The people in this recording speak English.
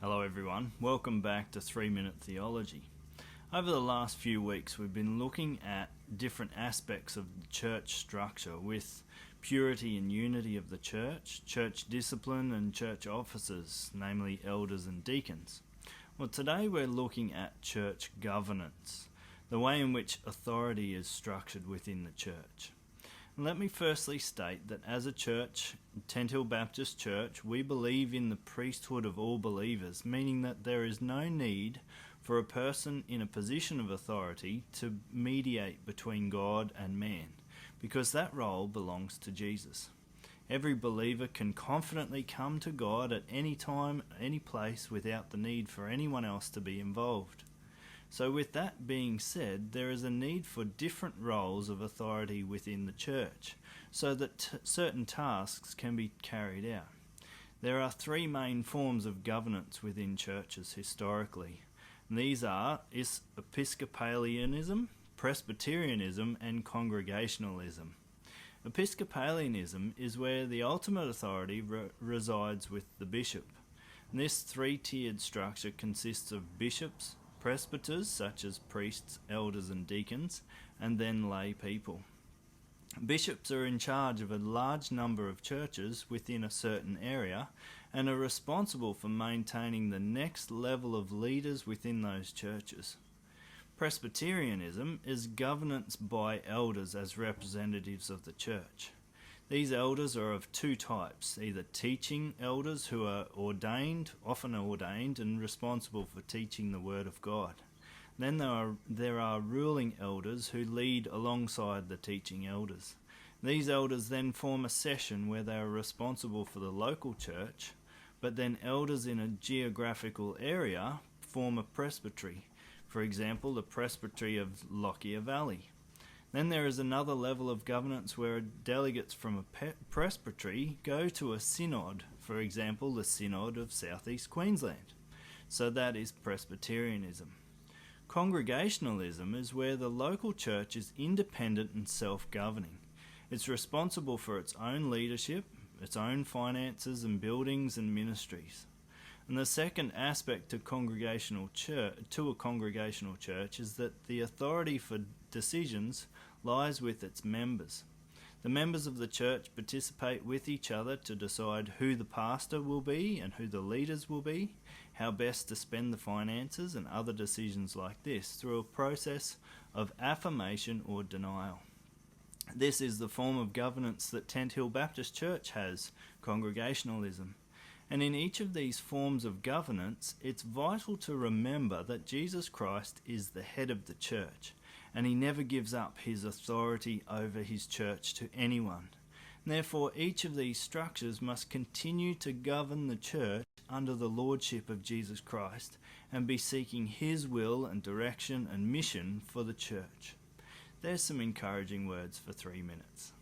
Hello everyone, welcome back to 3 Minute Theology. Over the last few weeks we've been looking at different aspects of the church structure with purity and unity of the church discipline and church officers, namely elders and deacons. Well, today we're looking at church governance, the way in which authority is structured within the church. Let me firstly state that as a church, Tent Hill Baptist Church, we believe in the priesthood of all believers, meaning that there is no need for a person in a position of authority to mediate between God and man, because that role belongs to Jesus. Every believer can confidently come to God at any time, any place, without the need for anyone else to be involved. So with that being said, there is a need for different roles of authority within the church so that certain tasks can be carried out. There are three main forms of governance within churches historically. And these are Episcopalianism, Presbyterianism, and congregationalism. Episcopalianism is where the ultimate authority resides with the bishop. And this three-tiered structure consists of bishops, presbyters, such as priests, elders and deacons, and then lay people. Bishops are in charge of a large number of churches within a certain area and are responsible for maintaining the next level of leaders within those churches. Presbyterianism is governance by elders as representatives of the church. These elders are of two types, either teaching elders who are often ordained and responsible for teaching the Word of God. Then there are ruling elders who lead alongside the teaching elders. These elders then form a session where they are responsible for the local church, but then elders in a geographical area form a presbytery, for example the presbytery of Lockyer Valley. Then there is another level of governance where delegates from a presbytery go to a synod, for example the Synod of South East Queensland. So that is Presbyterianism. Congregationalism is where the local church is independent and self-governing. It's responsible for its own leadership, its own finances and buildings and ministries. And the second aspect to a congregational church is that the authority for decisions lies with its members. The members of the church participate with each other to decide who the pastor will be and who the leaders will be, how best to spend the finances and other decisions like this through a process of affirmation or denial. This is the form of governance that Tent Hill Baptist Church has, congregationalism. And in each of these forms of governance, it's vital to remember that Jesus Christ is the head of the church, and he never gives up his authority over his church to anyone. Therefore, each of these structures must continue to govern the church under the lordship of Jesus Christ and be seeking his will and direction and mission for the church. There's some encouraging words for 3 minutes.